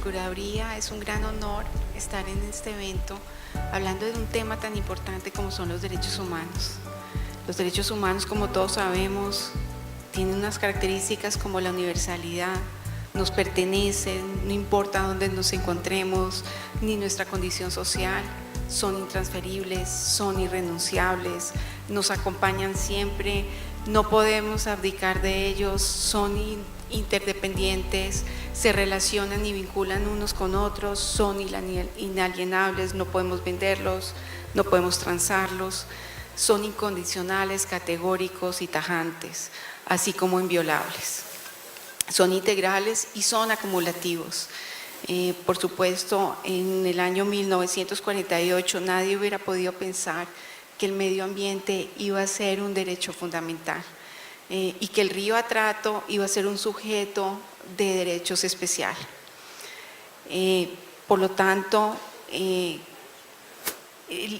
Procuraduría es un gran honor estar en este evento hablando de un tema tan importante como son los derechos humanos. Los derechos humanos, como todos sabemos, tienen unas características como la universalidad, nos pertenecen, no importa dónde nos encontremos, ni nuestra condición social, son intransferibles, son irrenunciables, nos acompañan siempre, no podemos abdicar de ellos, son interdependientes, se relacionan y vinculan unos con otros, son inalienables, no podemos venderlos, no podemos transarlos, son incondicionales, categóricos y tajantes, así como inviolables. Son integrales y son acumulativos. Por supuesto, en el año 1948 nadie hubiera podido pensar que el medio ambiente iba a ser un derecho fundamental y que el río Atrato iba a ser un sujeto de derechos especial. Por lo tanto,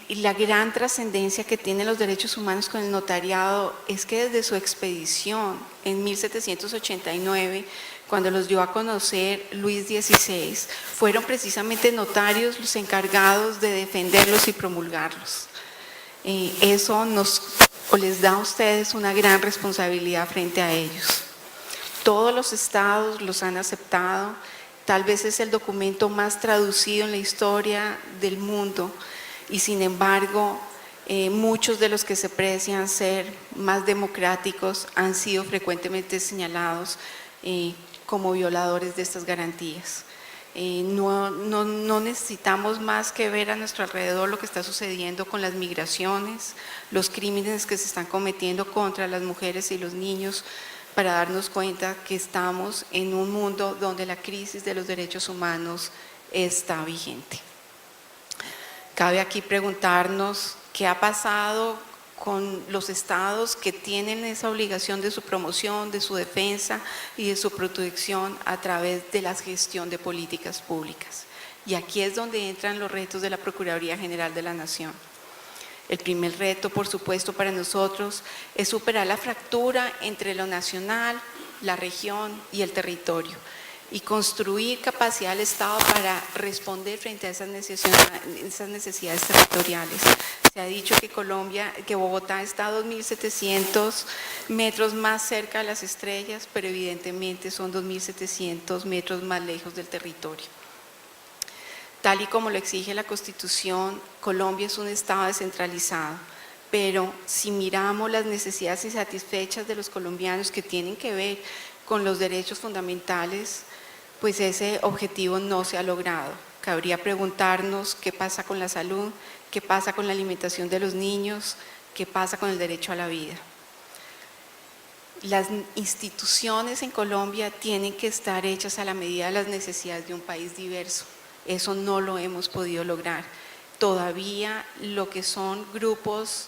la gran trascendencia que tienen los derechos humanos con el notariado es que desde su expedición en 1789, cuando los dio a conocer Luis XVI, fueron precisamente notarios los encargados de defenderlos y promulgarlos. Eso les da a ustedes una gran responsabilidad frente a ellos. Todos los estados los han aceptado, tal vez es el documento más traducido en la historia del mundo, y sin embargo, muchos de los que se precian ser más democráticos han sido frecuentemente señalados como violadores de estas garantías. No necesitamos más que ver a nuestro alrededor lo que está sucediendo con las migraciones, los crímenes que se están cometiendo contra las mujeres y los niños, para darnos cuenta que estamos en un mundo donde la crisis de los derechos humanos está vigente. Cabe aquí preguntarnos qué ha pasado con los estados que tienen esa obligación de su promoción, de su defensa y de su protección a través de la gestión de políticas públicas. Y aquí es donde entran los retos de la Procuraduría General de la Nación. El primer reto, por supuesto, para nosotros es superar la fractura entre lo nacional, la región y el territorio, y construir capacidad del Estado para responder frente a esas necesidades territoriales. Se ha dicho que Bogotá está a 2.700 metros más cerca de las estrellas, pero evidentemente son 2.700 metros más lejos del territorio. Tal y como lo exige la Constitución, Colombia es un Estado descentralizado, pero si miramos las necesidades insatisfechas de los colombianos que tienen que ver con los derechos fundamentales, pues ese objetivo no se ha logrado. Cabría preguntarnos qué pasa con la salud, qué pasa con la alimentación de los niños, qué pasa con el derecho a la vida. Las instituciones en Colombia tienen que estar hechas a la medida de las necesidades de un país diverso. Eso no lo hemos podido lograr. Todavía lo que son grupos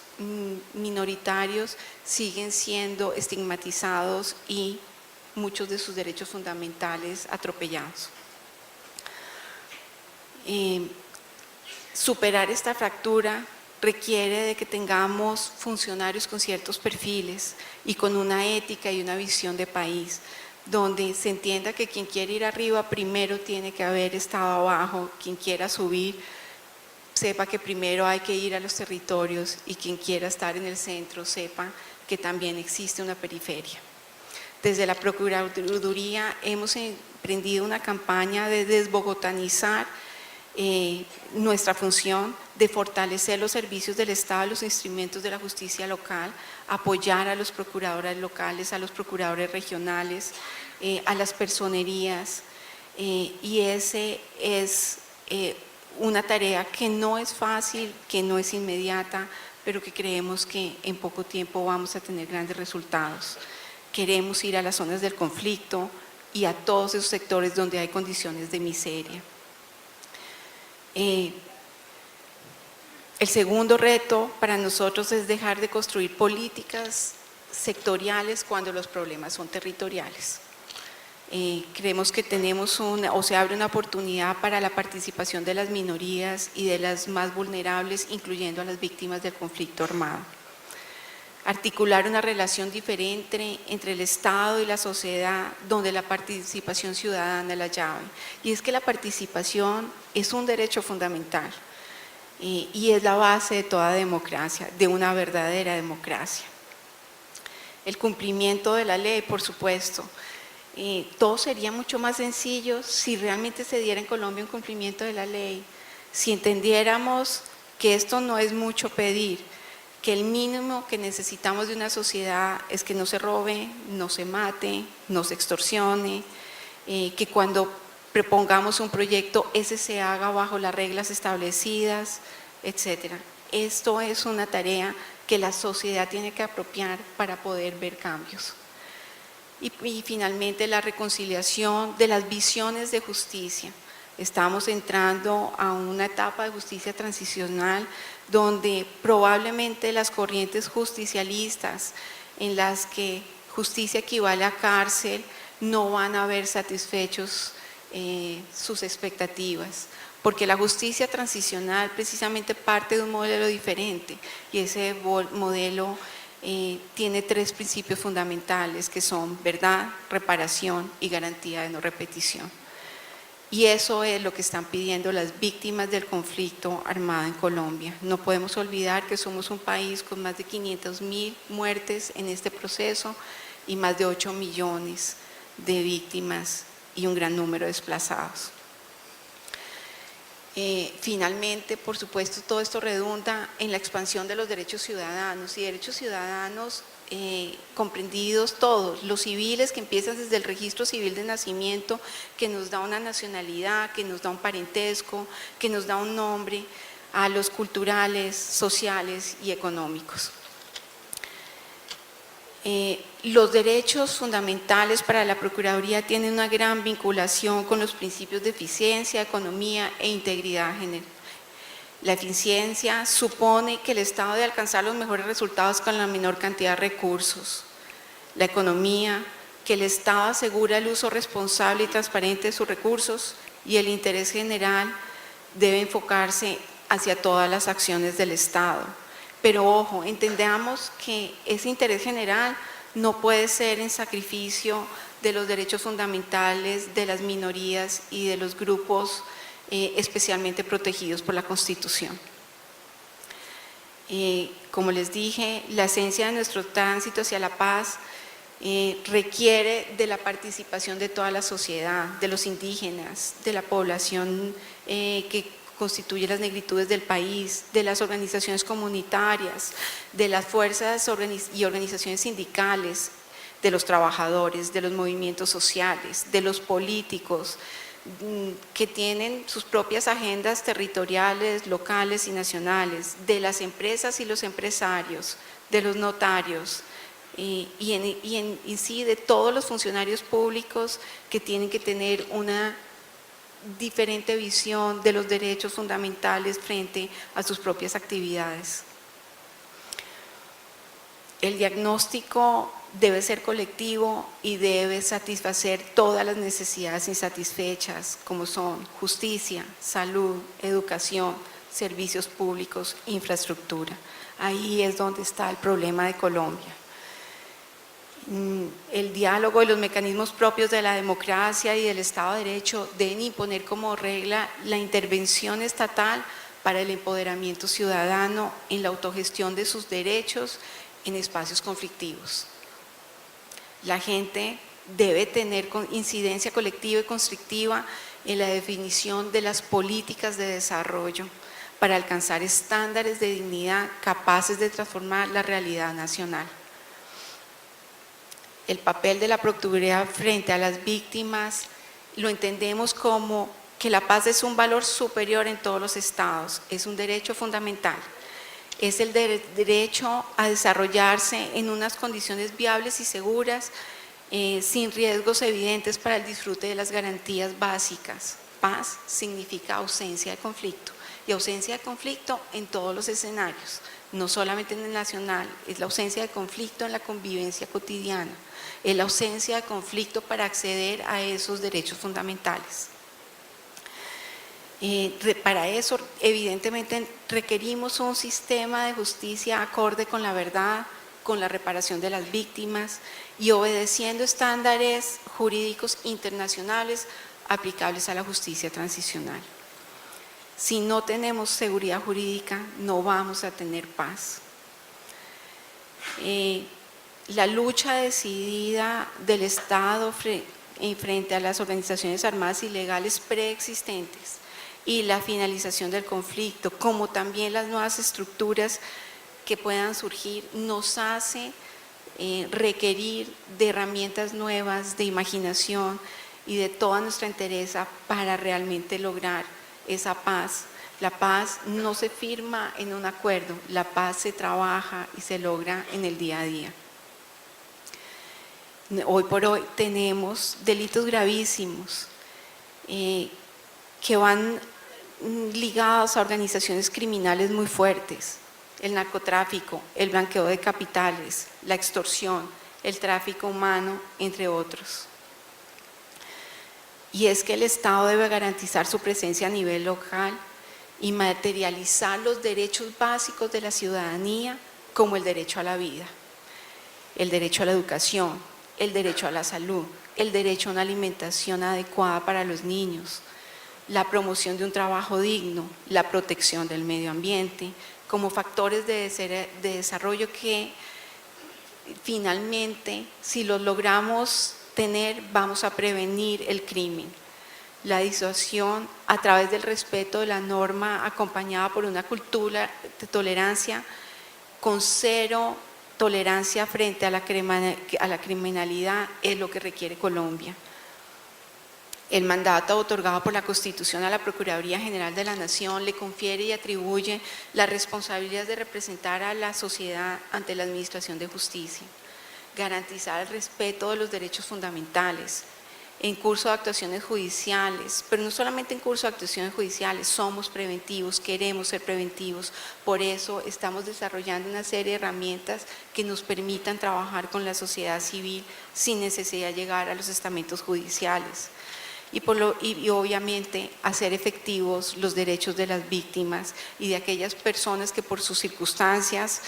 minoritarios siguen siendo estigmatizados y muchos de sus derechos fundamentales atropellados. Superar esta fractura requiere de que tengamos funcionarios con ciertos perfiles y con una ética y una visión de país, donde se entienda que quien quiere ir arriba primero tiene que haber estado abajo, quien quiera subir sepa que primero hay que ir a los territorios, y quien quiera estar en el centro sepa que también existe una periferia. Desde la Procuraduría hemos emprendido una campaña de desbogotanizar nuestra función, de fortalecer los servicios del Estado, los instrumentos de la justicia local, apoyar a los procuradores locales, a los procuradores regionales, a las personerías, y ese es una tarea que no es fácil, que no es inmediata, pero que creemos que en poco tiempo vamos a tener grandes resultados. Queremos ir a las zonas del conflicto y a todos esos sectores donde hay condiciones de miseria. El segundo reto para nosotros es dejar de construir políticas sectoriales cuando los problemas son territoriales. Creemos que se abre una oportunidad para la participación de las minorías y de las más vulnerables, incluyendo a las víctimas del conflicto armado. articular una relación diferente entre el Estado y la sociedad, donde la participación ciudadana es la llave. Y es que la participación es un derecho fundamental y es la base de toda democracia, de una verdadera democracia. El cumplimiento de la ley, por supuesto. Todo sería mucho más sencillo si realmente se diera en Colombia un cumplimiento de la ley, si entendiéramos que esto no es mucho pedir, que el mínimo que necesitamos de una sociedad es que no se robe, no se mate, no se extorsione, que cuando propongamos un proyecto ese se haga bajo las reglas establecidas, etc. Esto es una tarea que la sociedad tiene que apropiar para poder ver cambios. Y finalmente la reconciliación de las visiones de justicia. Estamos entrando a una etapa de justicia transicional donde probablemente las corrientes justicialistas en las que justicia equivale a cárcel no van a ver satisfechos sus expectativas, porque la justicia transicional precisamente parte de un modelo diferente y ese modelo tiene 3 principios fundamentales que son verdad, reparación y garantía de no repetición. Y eso es lo que están pidiendo las víctimas del conflicto armado en Colombia. No podemos olvidar que somos un país con más de 500.000 muertes en este proceso y más de 8 millones de víctimas y un gran número de desplazados. Finalmente, por supuesto, todo esto redunda en la expansión de los derechos ciudadanos y derechos ciudadanos comprendidos todos, los civiles que empiezan desde el registro civil de nacimiento, que nos da una nacionalidad, que nos da un parentesco, que nos da un nombre, a los culturales, sociales y económicos. Los derechos fundamentales para la Procuraduría tienen una gran vinculación con los principios de eficiencia, economía e integridad general. La eficiencia supone que el Estado debe alcanzar los mejores resultados con la menor cantidad de recursos. La economía, que el Estado asegura el uso responsable y transparente de sus recursos, y el interés general debe enfocarse hacia todas las acciones del Estado. Pero ojo, entendamos que ese interés general no puede ser en sacrificio de los derechos fundamentales de las minorías y de los grupos especialmente protegidos por la Constitución. Como les dije, la esencia de nuestro tránsito hacia la paz requiere de la participación de toda la sociedad, de los indígenas, de la población que constituye las negritudes del país, de las organizaciones comunitarias, de las fuerzas y organizaciones sindicales, de los trabajadores, de los movimientos sociales, de los políticos que tienen sus propias agendas territoriales, locales y nacionales, de las empresas y los empresarios, de los notarios y sí de todos los funcionarios públicos que tienen que tener una diferente visión de los derechos fundamentales frente a sus propias actividades. El diagnóstico debe ser colectivo y debe satisfacer todas las necesidades insatisfechas, como son justicia, salud, educación, servicios públicos, infraestructura. Ahí es donde está el problema de Colombia. El diálogo y los mecanismos propios de la democracia y del Estado de Derecho deben imponer como regla la intervención estatal para el empoderamiento ciudadano en la autogestión de sus derechos en espacios conflictivos. La gente debe tener incidencia colectiva y constructiva en la definición de las políticas de desarrollo para alcanzar estándares de dignidad capaces de transformar la realidad nacional. El papel de la Procuraduría frente a las víctimas lo entendemos como que la paz es un valor superior en todos los estados, es un derecho fundamental. Es el derecho a desarrollarse en unas condiciones viables y seguras, sin riesgos evidentes para el disfrute de las garantías básicas. Paz significa ausencia de conflicto, y ausencia de conflicto en todos los escenarios, no solamente en el nacional, es la ausencia de conflicto en la convivencia cotidiana, es la ausencia de conflicto para acceder a esos derechos fundamentales. Para eso, evidentemente, requerimos un sistema de justicia acorde con la verdad, con la reparación de las víctimas y obedeciendo estándares jurídicos internacionales aplicables a la justicia transicional. Si no tenemos seguridad jurídica, no vamos a tener paz. La lucha decidida del Estado frente a las organizaciones armadas ilegales preexistentes y la finalización del conflicto, como también las nuevas estructuras que puedan surgir, nos hace requerir de herramientas nuevas, de imaginación y de toda nuestra entereza para realmente lograr esa paz. La paz no se firma en un acuerdo, la paz se trabaja y se logra en el día a día. Hoy por hoy tenemos delitos gravísimos que van ligados a organizaciones criminales muy fuertes: el narcotráfico, el blanqueo de capitales, la extorsión, el tráfico humano, entre otros. Y es que el Estado debe garantizar su presencia a nivel local y materializar los derechos básicos de la ciudadanía, como el derecho a la vida, el derecho a la educación, el derecho a la salud, el derecho a una alimentación adecuada para los niños, la promoción de un trabajo digno, la protección del medio ambiente, como factores de desarrollo que finalmente, si los logramos tener, vamos a prevenir el crimen. La disuasión a través del respeto de la norma, acompañada por una cultura de tolerancia, con cero tolerancia frente a la criminalidad, es lo que requiere Colombia. El mandato otorgado por la Constitución a la Procuraduría General de la Nación le confiere y atribuye la responsabilidad de representar a la sociedad ante la Administración de Justicia, garantizar el respeto de los derechos fundamentales, en curso de actuaciones judiciales, pero no solamente en curso de actuaciones judiciales, somos preventivos, queremos ser preventivos, por eso estamos desarrollando una serie de herramientas que nos permitan trabajar con la sociedad civil sin necesidad de llegar a los estamentos judiciales. Y obviamente hacer efectivos los derechos de las víctimas y de aquellas personas que por sus circunstancias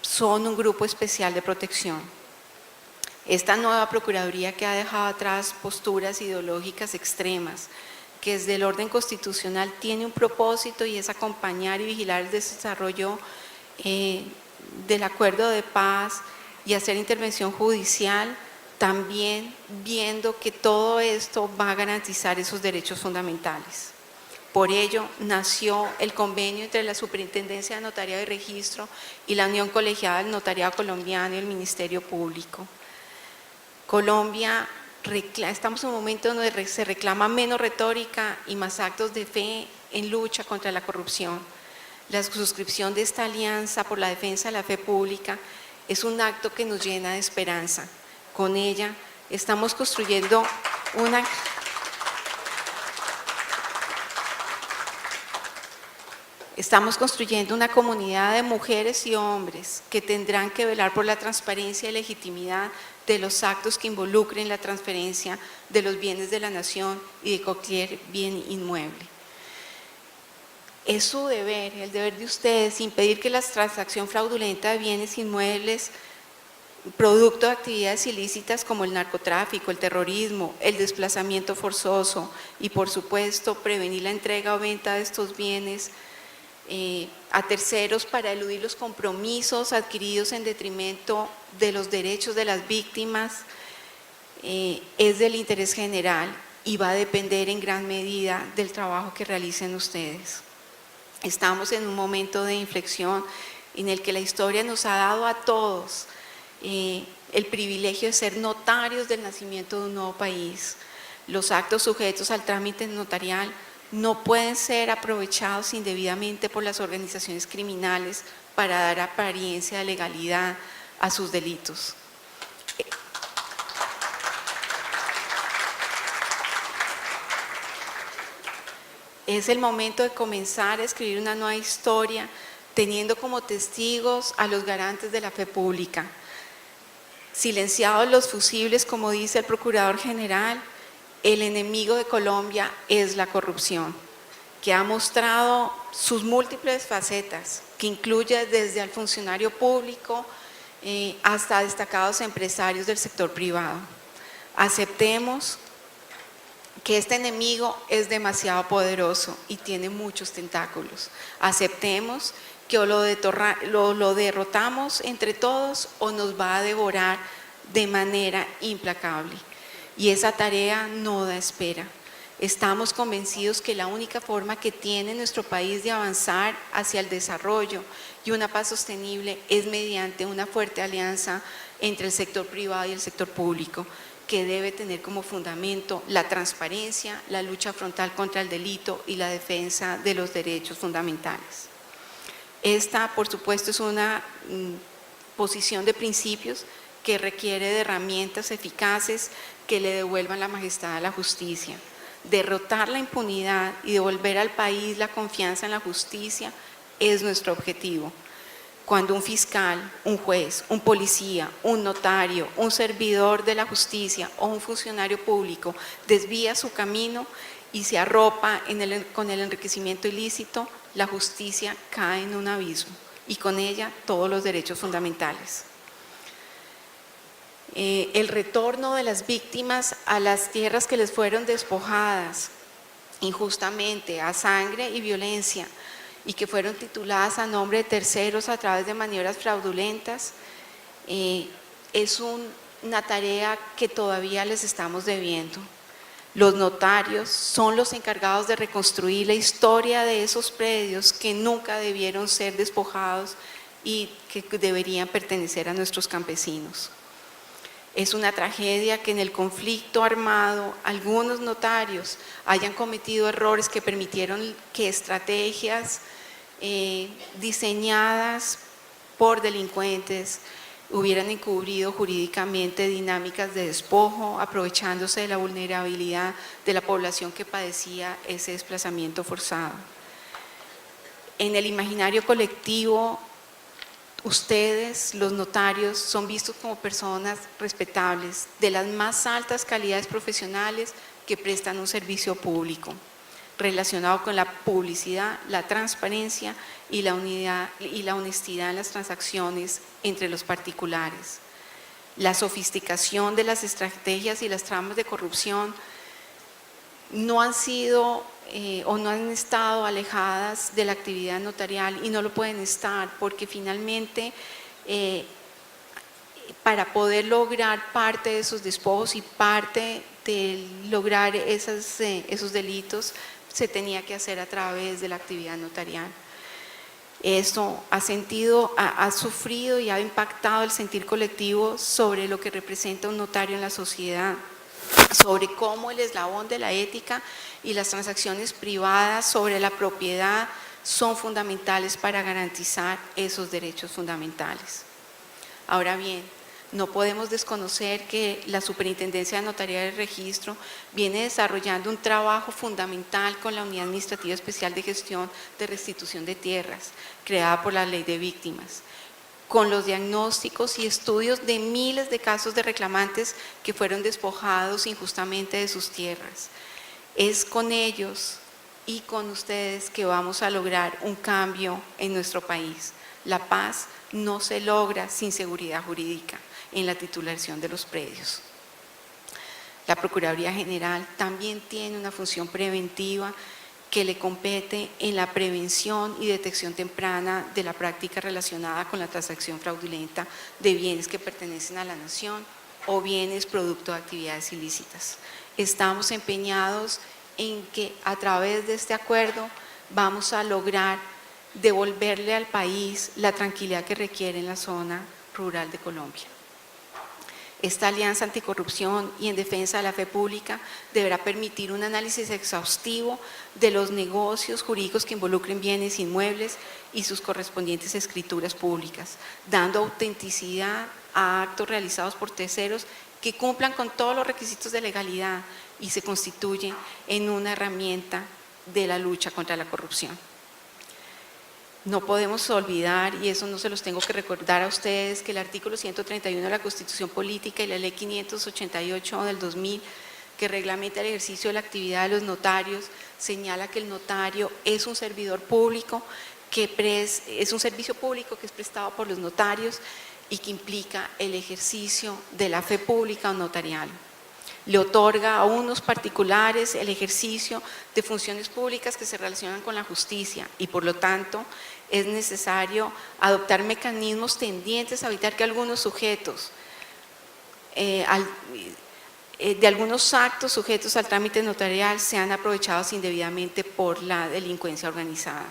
son un grupo especial de protección. Esta nueva Procuraduría, que ha dejado atrás posturas ideológicas extremas, que desde el orden constitucional tiene un propósito y es acompañar y vigilar el desarrollo del acuerdo de paz y hacer intervención judicial, también viendo que todo esto va a garantizar esos derechos fundamentales. Por ello, nació el convenio entre la Superintendencia de Notariado y Registro y la Unión Colegiada del Notariado Colombiano y el Ministerio Público. Colombia, estamos en un momento donde se reclama menos retórica y más actos de fe en lucha contra la corrupción. La suscripción de esta alianza por la defensa de la fe pública es un acto que nos llena de esperanza. Con ella estamos construyendo una comunidad de mujeres y hombres que tendrán que velar por la transparencia y legitimidad de los actos que involucren la transferencia de los bienes de la nación y de cualquier bien inmueble. Es su deber, el deber de ustedes, impedir que la transacción fraudulenta de bienes inmuebles, producto de actividades ilícitas como el narcotráfico, el terrorismo, el desplazamiento forzoso y, por supuesto, prevenir la entrega o venta de estos bienes a terceros para eludir los compromisos adquiridos en detrimento de los derechos de las víctimas, es del interés general y va a depender en gran medida del trabajo que realicen ustedes. Estamos en un momento de inflexión en el que la historia nos ha dado a todos el privilegio de ser notarios del nacimiento de un nuevo país. Los actos sujetos al trámite notarial no pueden ser aprovechados indebidamente por las organizaciones criminales para dar apariencia de legalidad a sus delitos. Es el momento de comenzar a escribir una nueva historia, teniendo como testigos a los garantes de la fe pública. Silenciados los fusibles, como dice el Procurador General, el enemigo de Colombia es la corrupción, que ha mostrado sus múltiples facetas, que incluye desde al funcionario público hasta destacados empresarios del sector privado. Aceptemos que este enemigo es demasiado poderoso y tiene muchos tentáculos. Aceptemos que o lo derrotamos entre todos o nos va a devorar de manera implacable. Y esa tarea no da espera. Estamos convencidos que la única forma que tiene nuestro país de avanzar hacia el desarrollo y una paz sostenible es mediante una fuerte alianza entre el sector privado y el sector público, que debe tener como fundamento la transparencia, la lucha frontal contra el delito y la defensa de los derechos fundamentales. Esta, por supuesto, es una posición de principios que requiere de herramientas eficaces que le devuelvan la majestad a la justicia. Derrotar la impunidad y devolver al país la confianza en la justicia es nuestro objetivo. Cuando un fiscal, un juez, un policía, un notario, un servidor de la justicia o un funcionario público desvía su camino y se arropa con el enriquecimiento ilícito, la justicia cae en un abismo y con ella todos los derechos fundamentales. El retorno de las víctimas a las tierras que les fueron despojadas injustamente, a sangre y violencia, y que fueron tituladas a nombre de terceros a través de maniobras fraudulentas, es una tarea que todavía les estamos debiendo. Los notarios son los encargados de reconstruir la historia de esos predios que nunca debieron ser despojados y que deberían pertenecer a nuestros campesinos. Es una tragedia que en el conflicto armado algunos notarios hayan cometido errores que permitieron que estrategias diseñadas por delincuentes hubieran encubrido jurídicamente dinámicas de despojo, aprovechándose de la vulnerabilidad de la población que padecía ese desplazamiento forzado. En el imaginario colectivo, ustedes, los notarios, son vistos como personas respetables, de las más altas calidades profesionales que prestan un servicio público, relacionado con la publicidad, la transparencia y la honestidad en las transacciones entre los particulares. La sofisticación de las estrategias y las tramas de corrupción no han sido o no han estado alejadas de la actividad notarial y no lo pueden estar porque finalmente para poder lograr parte de esos despojos y parte de lograr esos delitos se tenía que hacer a través de la actividad notarial. Esto ha sufrido y ha impactado el sentir colectivo sobre lo que representa un notario en la sociedad, sobre cómo el eslabón de la ética y las transacciones privadas sobre la propiedad son fundamentales para garantizar esos derechos fundamentales. Ahora bien, no podemos desconocer que la Superintendencia de Notaría y Registro viene desarrollando un trabajo fundamental con la Unidad Administrativa Especial de Gestión de Restitución de Tierras, creada por la Ley de Víctimas, con los diagnósticos y estudios de miles de casos de reclamantes que fueron despojados injustamente de sus tierras. Es con ellos y con ustedes que vamos a lograr un cambio en nuestro país. La paz no se logra sin seguridad jurídica en la titulación de los predios. La Procuraduría General también tiene una función preventiva que le compete en la prevención y detección temprana de la práctica relacionada con la transacción fraudulenta de bienes que pertenecen a la nación o bienes producto de actividades ilícitas. Estamos empeñados en que a través de este acuerdo vamos a lograr devolverle al país la tranquilidad que requiere en la zona rural de Colombia. Esta alianza anticorrupción y en defensa de la fe pública deberá permitir un análisis exhaustivo de los negocios jurídicos que involucren bienes inmuebles y sus correspondientes escrituras públicas, dando autenticidad a actos realizados por terceros que cumplan con todos los requisitos de legalidad y se constituyen en una herramienta de la lucha contra la corrupción. No podemos olvidar, y eso no se los tengo que recordar a ustedes, que el artículo 131 de la Constitución Política y la Ley 588 del 2000, que reglamenta el ejercicio de la actividad de los notarios, señala que el notario es un servidor público, es un servicio público que es prestado por los notarios y que implica el ejercicio de la fe pública o notarial. Le otorga a unos particulares el ejercicio de funciones públicas que se relacionan con la justicia y por lo tanto es necesario adoptar mecanismos tendientes a evitar que algunos sujetos de algunos actos sujetos al trámite notarial sean aprovechados indebidamente por la delincuencia organizada.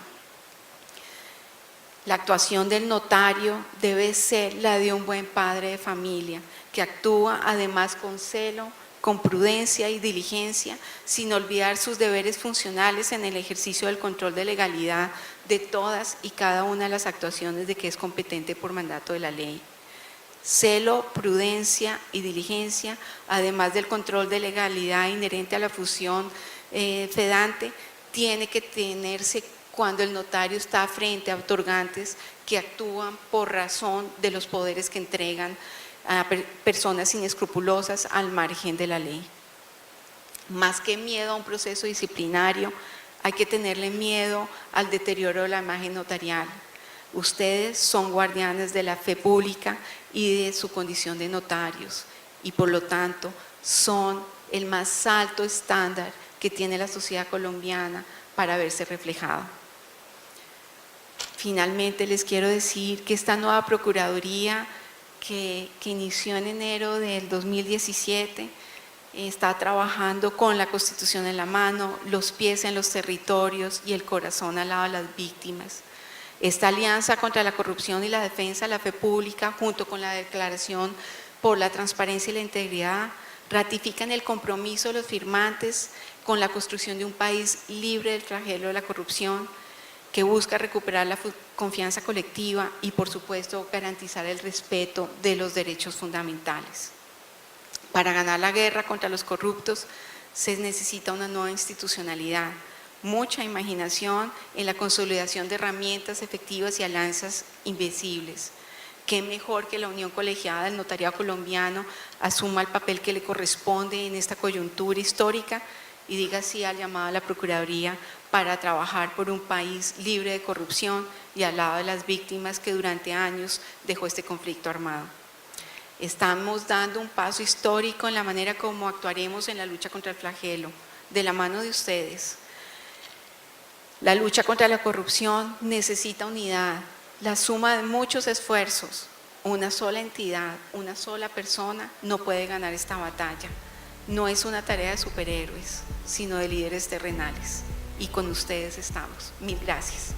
La actuación del notario debe ser la de un buen padre de familia, que actúa además con celo, con prudencia y diligencia, sin olvidar sus deberes funcionales en el ejercicio del control de legalidad de todas y cada una de las actuaciones de que es competente por mandato de la ley. Celo, prudencia y diligencia, además del control de legalidad inherente a la función fedante, tiene que tenerse cuando el notario está frente a otorgantes que actúan por razón de los poderes que entregan a personas inescrupulosas al margen de la ley. Más que miedo a un proceso disciplinario, hay que tenerle miedo al deterioro de la imagen notarial. Ustedes son guardianes de la fe pública y de su condición de notarios y por lo tanto son el más alto estándar que tiene la sociedad colombiana para verse reflejado. Finalmente les quiero decir que esta nueva Procuraduría que inició en enero del 2017 está trabajando con la Constitución en la mano, los pies en los territorios y el corazón al lado de las víctimas. Esta alianza contra la corrupción y la defensa de la fe pública, junto con la Declaración por la Transparencia y la Integridad, ratifican el compromiso de los firmantes con la construcción de un país libre del flagelo de la corrupción, que busca recuperar la confianza colectiva y, por supuesto, garantizar el respeto de los derechos fundamentales. Para ganar la guerra contra los corruptos se necesita una nueva institucionalidad, mucha imaginación en la consolidación de herramientas efectivas y alianzas invencibles. Qué mejor que la unión colegiada del notariado colombiano asuma el papel que le corresponde en esta coyuntura histórica y diga sí al llamado a la Procuraduría para trabajar por un país libre de corrupción y al lado de las víctimas que durante años dejó este conflicto armado. Estamos dando un paso histórico en la manera como actuaremos en la lucha contra el flagelo, de la mano de ustedes. La lucha contra la corrupción necesita unidad, la suma de muchos esfuerzos. Una sola entidad, una sola persona no puede ganar esta batalla. No es una tarea de superhéroes, sino de líderes terrenales. Y con ustedes estamos. Mil gracias.